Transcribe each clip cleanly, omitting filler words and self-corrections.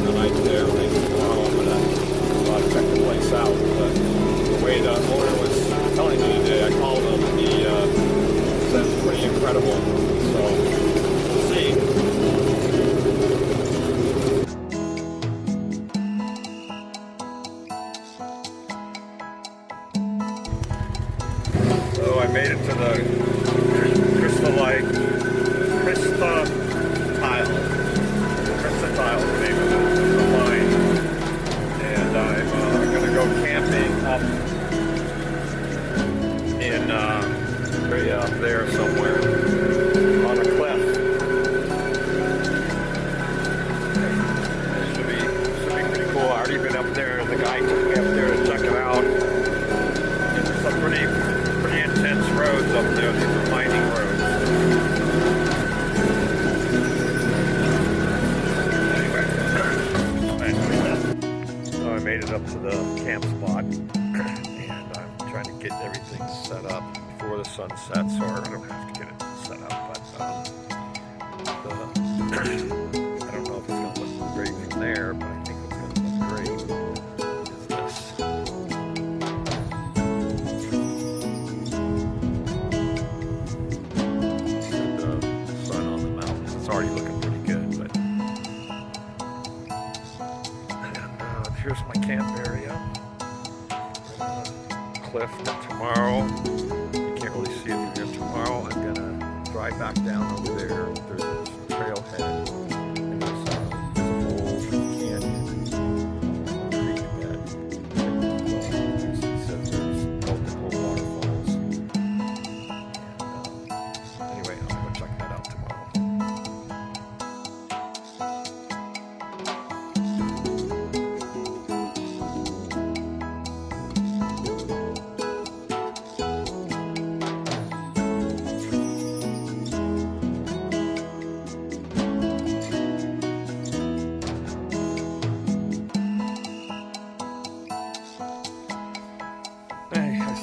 the night there. When I go home and I'll check the place out. But the way the owner was telling me today, I called him and he said it's pretty incredible. So we'll see. So I made it to the Chrysotile name of the mine, and I'm going to go camping up in way up there somewhere on a cliff. Should be pretty cool. I've already been up there. The guy took me up there to check it out. There's some pretty intense roads up there. These are mining roads. I made it up to the camp spot, and I'm trying to get everything set up before the sun sets, or I don't have to get it set up, but I don't know if it's going to look great from there, but I think it's going to look great is this. The sun on the mountains, it's already looking pretty good, but here's my camp area. Cliff tomorrow. You can't really see it from here tomorrow. I'm gonna drive back down over there. There's a trailhead and there's an old canyon creek bed. It says there's multiple waterfalls. And, anyway, I'm gonna go check that out tomorrow.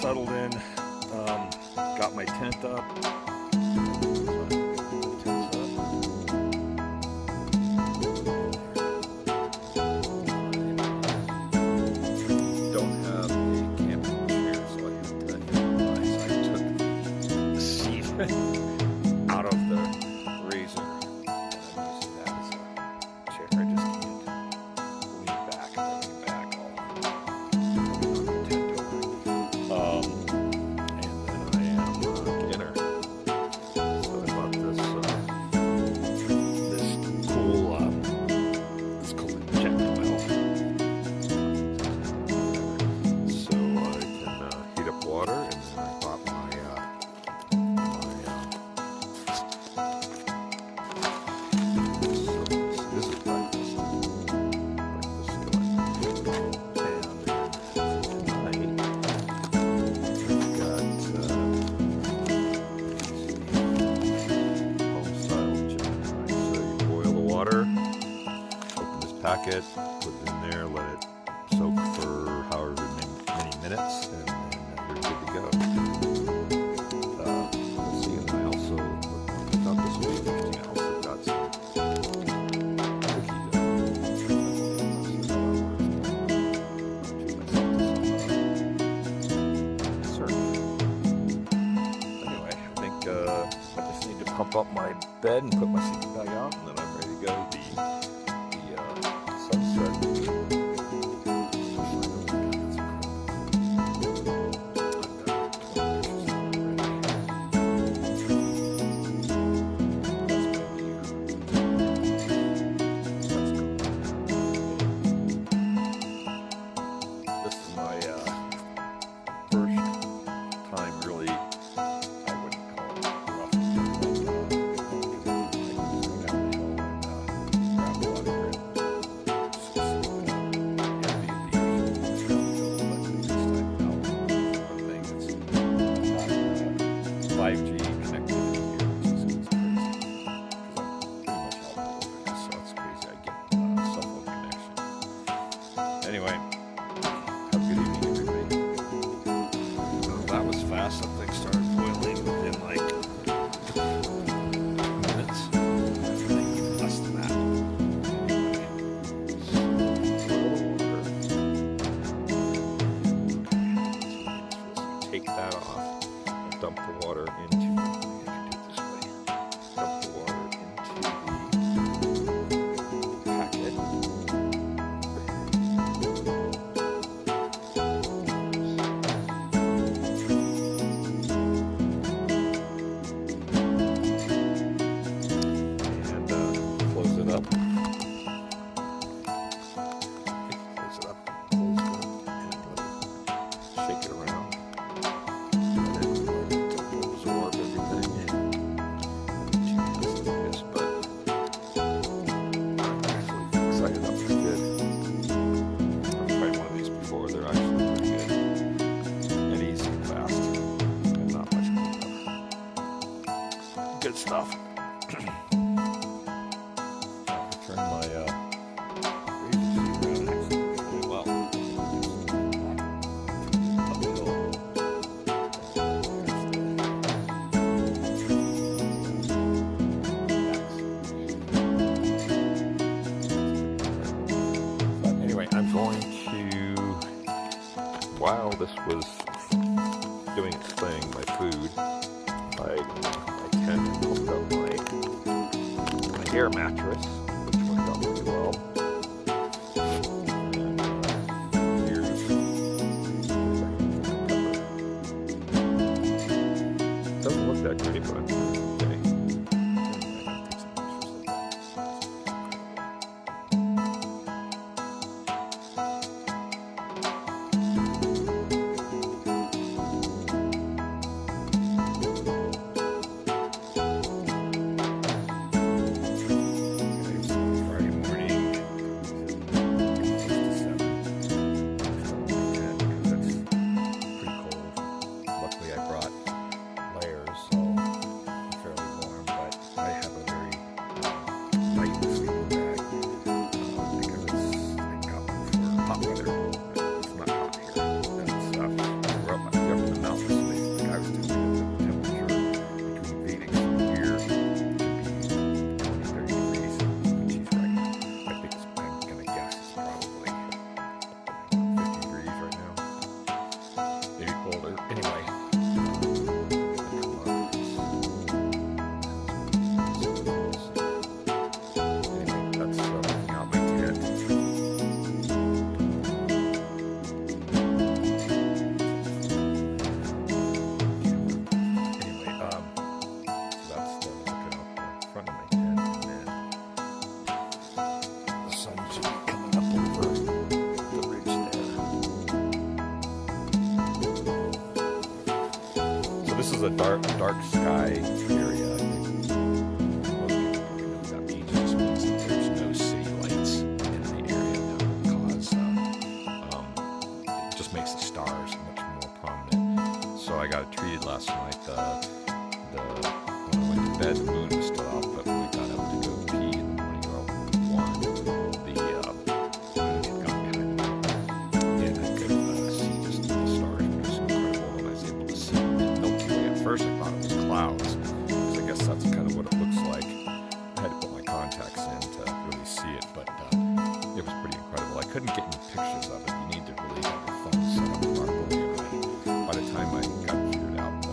Settled in, got my tent up. Don't have a camping chair, so I have to improvise. I took the seat out of the razor, and I'm using that as a chair. I just can't lean back and lean back all. And then I am dinner. So I bought this cool, it's called a jet oil. So I can heat up water, and then I bought my this is breakfast. Packet, put it in there, let it soak for however many minutes, and then you're good to go. We'll see. And I also picked up this week. I also got some Anyway, I think I just need to pump up my bed and put my sleeping bag out, and then I'm ready to go. This is my first time really, I wouldn't call it rough. minutes. Less than that. while this was doing its thing, my food, I can hooked up my air mattress, which worked out pretty well. And here's doesn't look that great, but I'm sure it's okay. This is a dark sky area. I think most people know what that means. It just means that there's no city lights in the area that will cause, it just makes the stars much more prominent. So I got it treated last night. When I went to bed, the moon was still out, but when we got up to go pee in the morning around 1, the moon had gone behind the mountain. And I could see just the stars were just incredible, and I was able to see the Milky Way. At first I thought it was clouds, because I guess that's kind of what it looks like. I had to put my contacts in to really see it, but it was pretty incredible. I couldn't get any pictures of it. You need to really have your phone set up properly, and by the time I got figured out the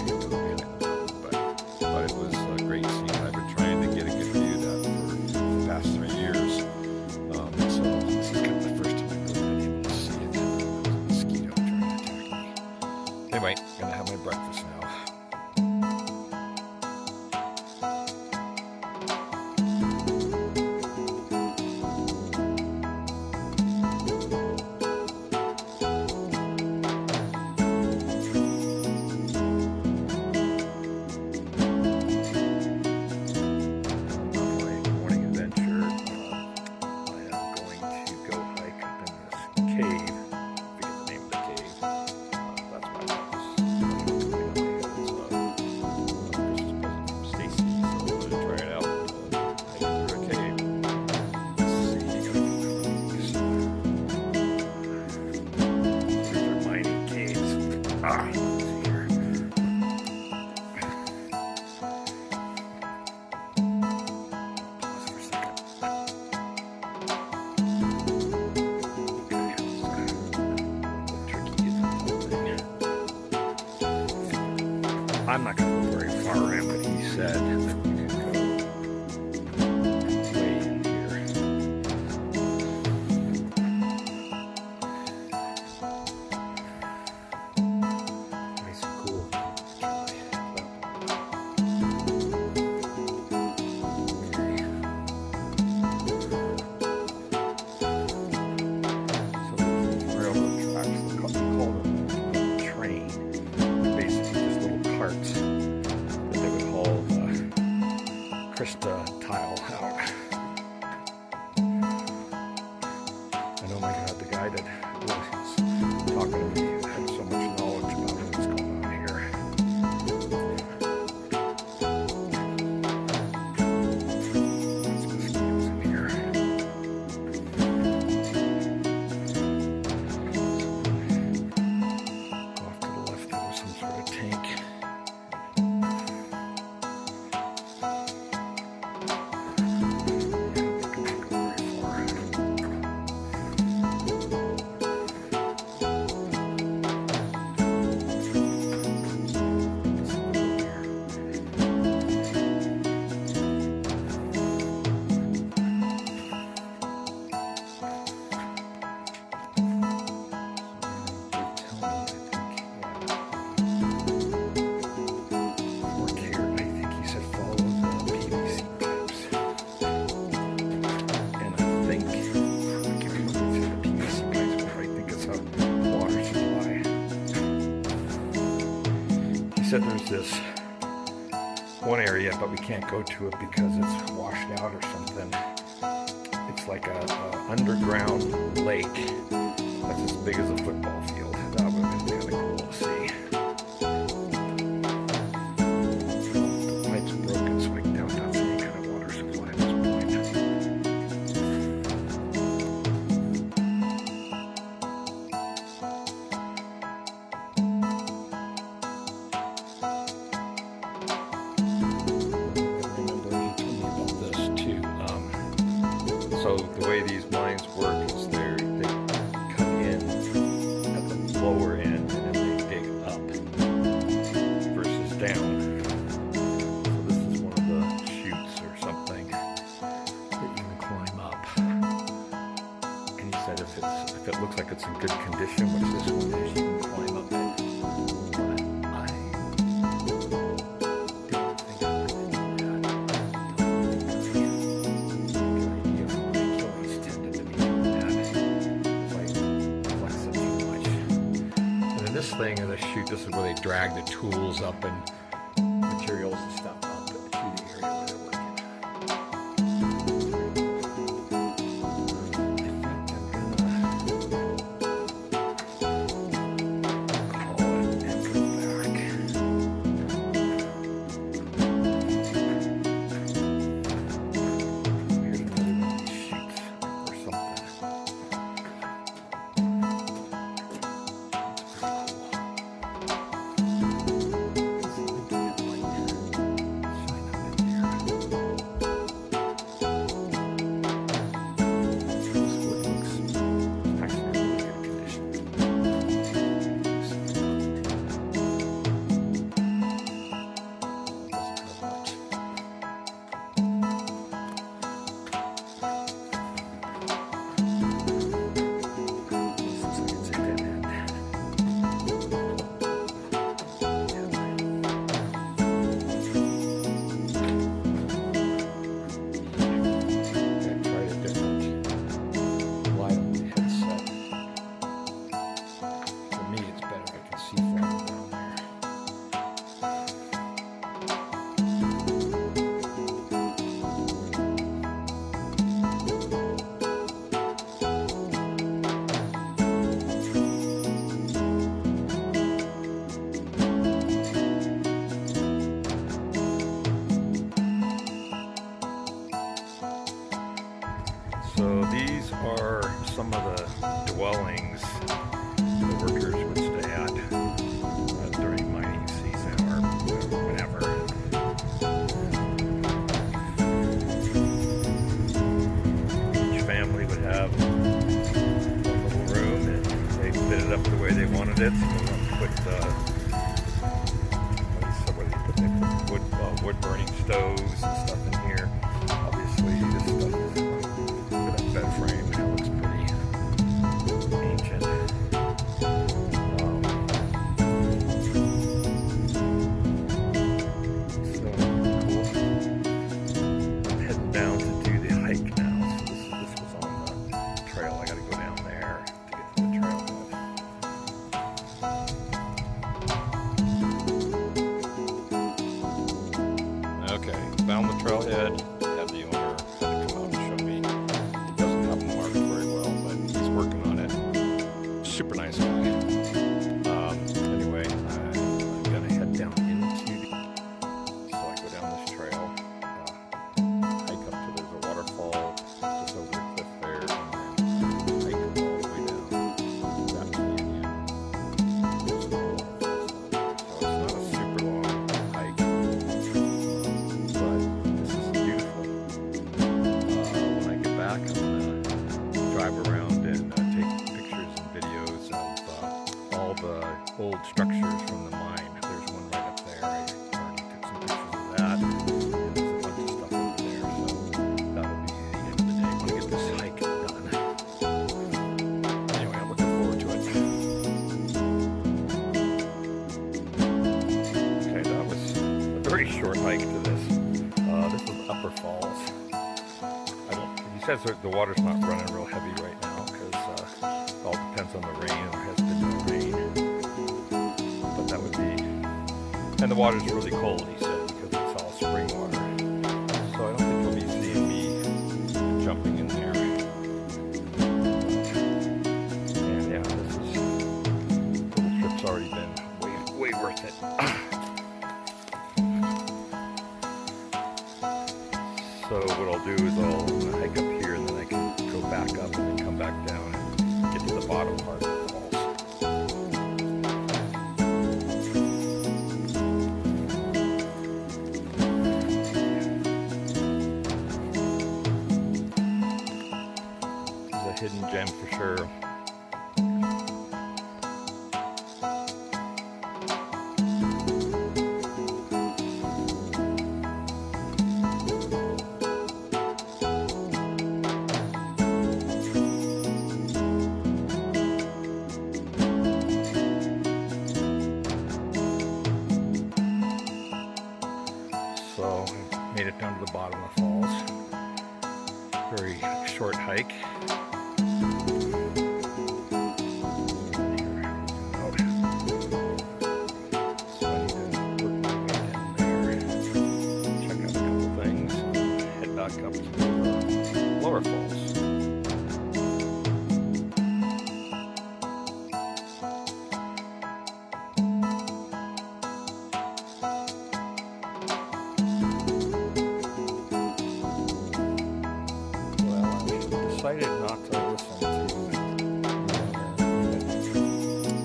Milky Way was behind the mountain, but it was great seeing it. I've been trying to get a good view of that for the past 3 years, so this is kind of the first time I've really been able to see it. There was a mosquito trying to attack me. Anyway, I'm gonna have my breakfast now. I'm not going to go very far in, but he said that you could go way in here. Nice and cool. So the railroad tracks, they call them train. Basically just little carts that they would haul the Chrystatile out. I know, my God, the guy that was talking to me had so much knowledge about what's going on here. Lots of mosquitoes in here. Off to the left there was some sort of tank. said there's this one area, but we can't go to it because it's washed out or something. It's like a underground lake that's as big as a football field. That would have been kind of cool to see. The pipe's broken, so I doubt that's any kind of water supply at this point. So the way these mines work is they come in at the lower end and then they dig up versus down. So this is one of the chutes or something that you can climb up. And he said if it looks like it's in good condition, which this one is, you can climb up it. This thing and the chute, this is where they drag the tools up and materials and stuff up to the area where they're working. Call it and go back. Here's another one of these chutes or something. So these are some of the dwellings the workers would stay at during mining season or whenever. Each family would have one little room and they fit it up the way they wanted it. So they put wood burning stoves and stuff in here. Obviously this stuff is bed frame. That looks pretty ancient. So cool. I'm heading down to do the hike now. So this was on the trail. I got to go down there to get to the trailhead. Okay, found the trailhead. Have the owner had to come out and show me. Super nice guy. Anyway, I'm gonna head down into so I go down this trail, hike up to there's a waterfall just over the cliff there, and then hike all the way down that canyon. So it's not a super long hike, but this is beautiful. When I get back, I'm gonna drive around and take pictures and videos of all the old structures from the mine. There's one right up there. I already took some pictures of that. And there's a bunch of stuff over there. So that'll be the end of the day. I want to get this hike done. Anyway, I'm looking forward to it. Okay, that was a very short hike to this. This was Upper Falls. He says that the water's not running real heavy right now because it all depends on the rain. There has been no rain, but that would be And the water's really cold, he said, because it's all spring water. So I don't think you'll be seeing me jumping in there. And yeah, this little trip's already been way worth it. So what I'll do is I'll hike up here and then I can go back up and then come back down and get to the bottom part of the falls. This is a hidden gem for sure. So I made it down to the bottom of the falls. Very short hike. So I need to work my way down there, check out a couple things, and head back up to the lower falls. Decided not to listen to the owner.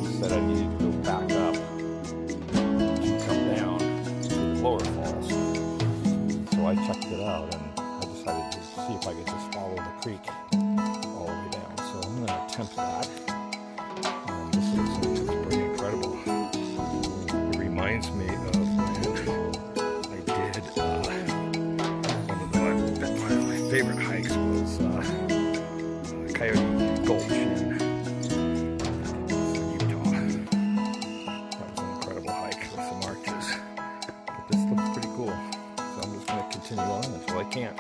He said I needed to go back up to come down to the lower falls. So I checked it out and I decided to see if I could just follow the creek all the way down. So I'm going to attempt that. This is pretty incredible. It reminds me of when I did one of my favorite hikes was Coyote Gulch in Utah. That was an incredible hike with some arches. But this looks pretty cool. So I'm just going to continue on until I can't.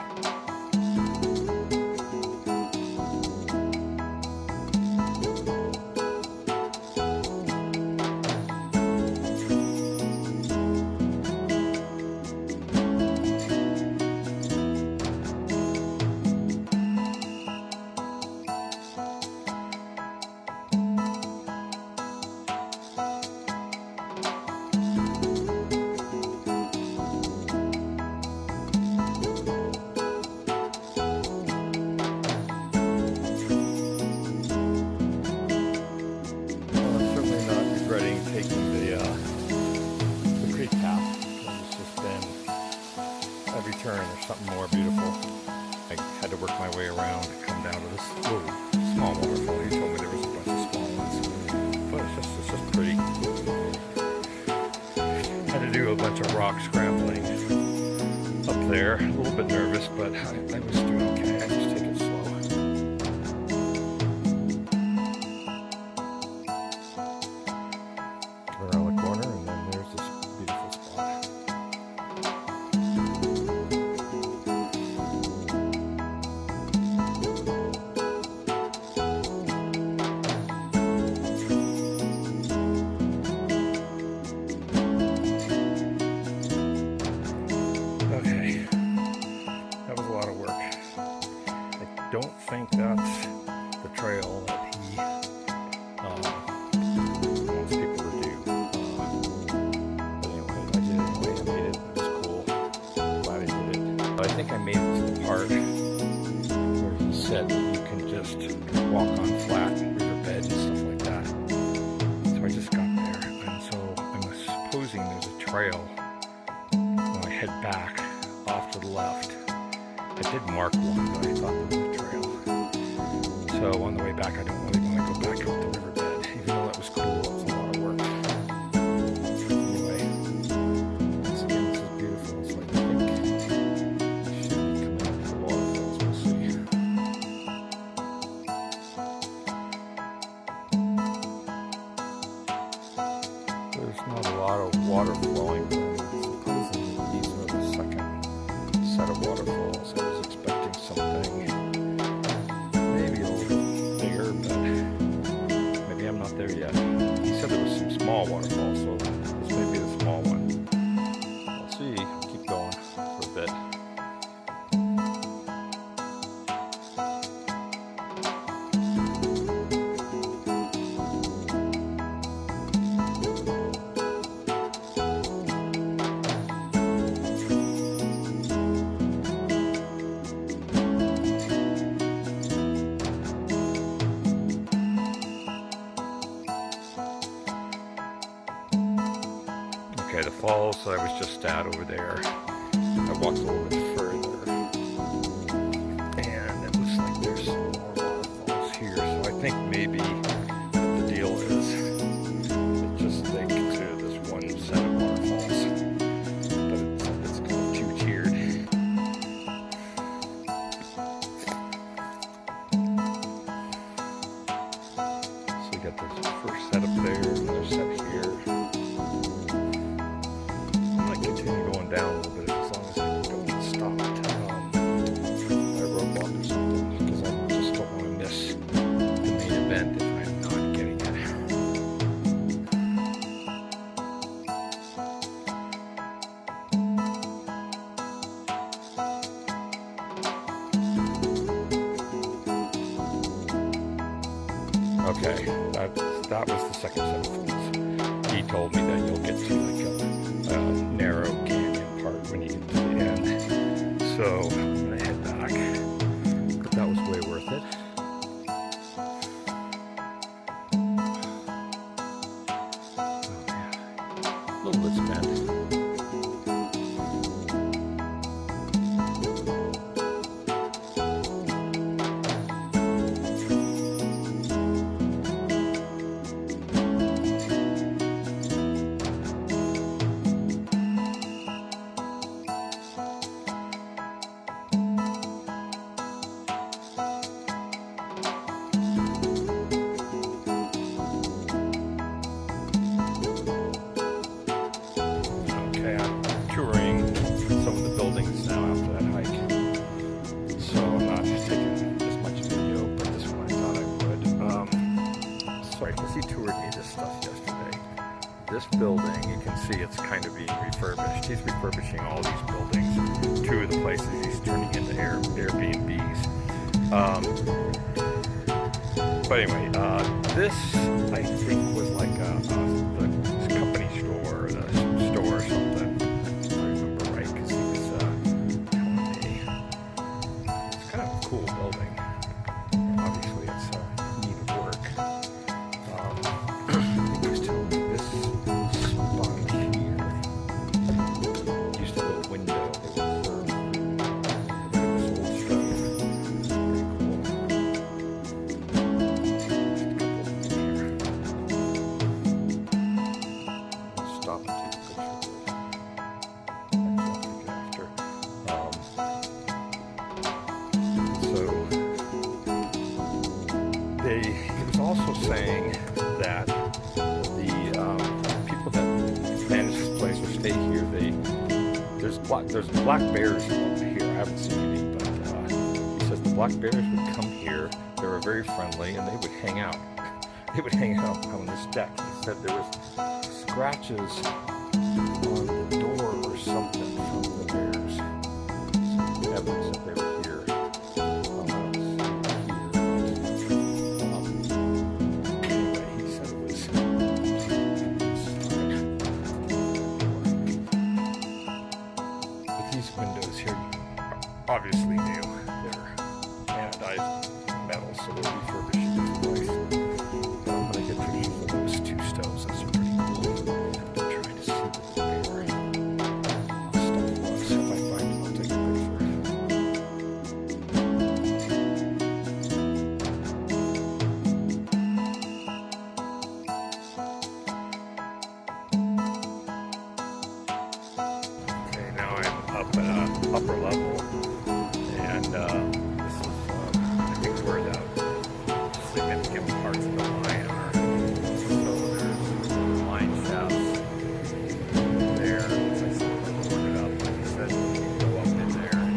Taking the creek path. It's just been every turn there's something more beautiful. I had to work my way around, come down to this little small waterfall. He told me there was a bunch of small ones, but it's just pretty. Had to do a bunch of rock scrambling up there. A little bit nervous, but I was doing okay. I just take it slow. Around the corner, and then there's this beautiful spot. Okay, that was a lot of work. I don't think that's the trail that he wants people to do. I think I made it to the part where he said that you can just walk on flat riverbed and stuff like that. So I just got there, and so I'm supposing there's a trail when I head back off to the left. I did mark one, but I thought there was a trail. So on the way back, I don't really want to go back out the riverbed, even though that was cool. It was a lot of work. Anyway, once again, this is beautiful. So I think there's not a lot of water flowing, but supposedly these are the second set of waterfalls. I was expecting something maybe a little bit bigger, but maybe I'm not there yet. He said there was some small waterfalls, so this may be the small one. Okay, the falls that I was just at over there, I walked a little bit further, and it looks like there's some more waterfalls here, so I think maybe what the deal is just linked to this one set of waterfalls, but it's kind of two-tiered. So you got this first set up there, another set here. Continue going down a little bit as long as I don't stop at a roadblock or something, because I just don't want to miss the main event if I'm not getting it. Okay, that was the second set of falls. He told me that you'll get to like a narrow canyon part when you get to the end. So I'm gonna head back, but that was way worth it. Oh yeah, a little bit spent. Touring some of the buildings now after that hike, so I'm not just taking as much video, but this one I thought I would. Sorry, because he toured me this stuff yesterday. This building, you can see it's kind of being refurbished. He's refurbishing all these buildings. Two of the places he's turning into Airbnbs. But anyway, this I think was like the company store, the store or something. Cool building. Obviously, it's neat work. I think he was telling me this spot here used to be a window. It was this old structure. Pretty cool. Stop and take a picture. He was also saying that the people that manage this place or stay here, there's black bears up here. I haven't seen any, but he says the black bears would come here. They were very friendly, and they would hang out. They would hang out on this deck. He said there was scratches on the door or something from the bears. So evidence that they were here. Windows here obviously new. They're anodized metal, so they're refurbishing this place. I'm gonna get pictures of those two stoves. That's pretty cool. I'm trying to see what the bear stuff was. If I find it, I'll take a up at an upper level, and this is I think where the significant parts of the line are. So there's line shafts there. Looks like someone boarded up. Like I said, you can go up in there and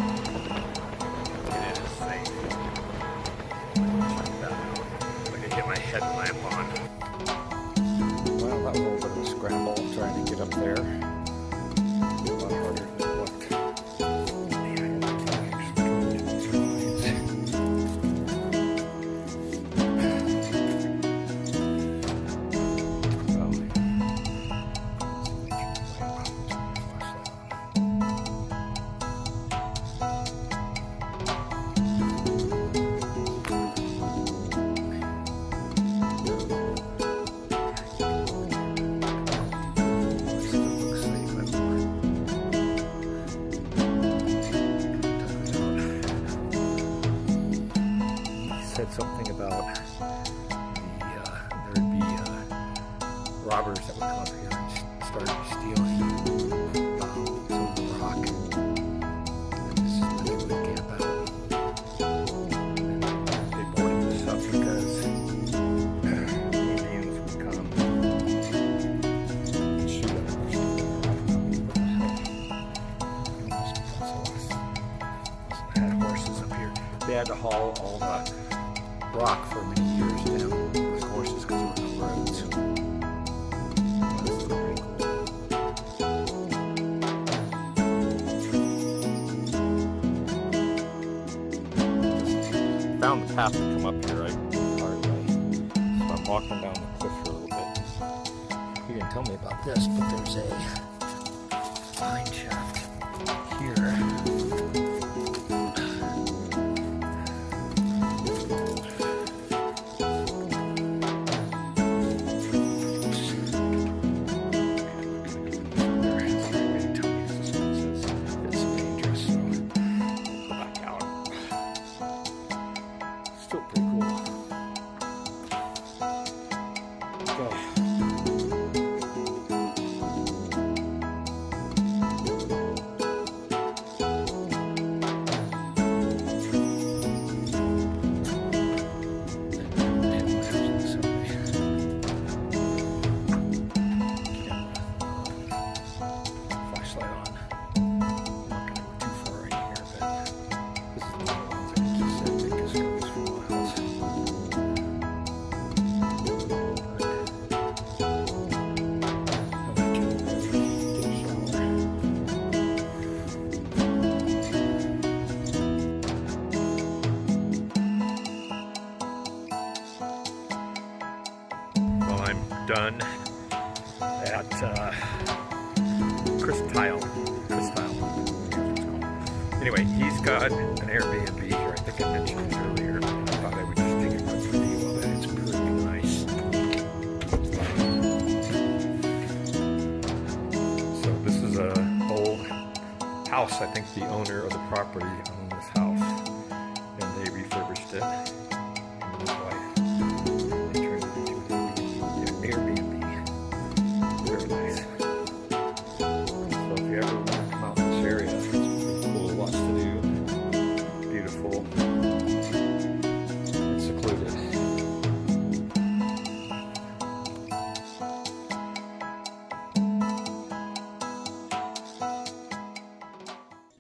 get in and safe. Check that out. I can get my headlamp on. Well, that was a little bit of a scramble trying to get up there. thing about there'd be robbers that would come up here and start stealing some of the rock. And this is where they would camp out. And they boarded this up because Indians would come and shoot at us. Had horses up here. They had to haul all the rock for many years down with horses because there were no roads. This is pretty cool. Found the path to come up here right hard way. So I'm walking down the cliff here a little bit. He didn't tell me about this, but there's a mine shaft here. Still pretty cool. Okay. Flashlight on. I'm not going to go too far in here, but this is the one I think he said that just goes for miles. I like it. Get a shower. Well, I'm done at Chrysotile. Anyway, he's got an Airbnb here. I think I mentioned it earlier. I thought I would just take a quick video of it. It's pretty nice. So this is an old house. I think the owner of the property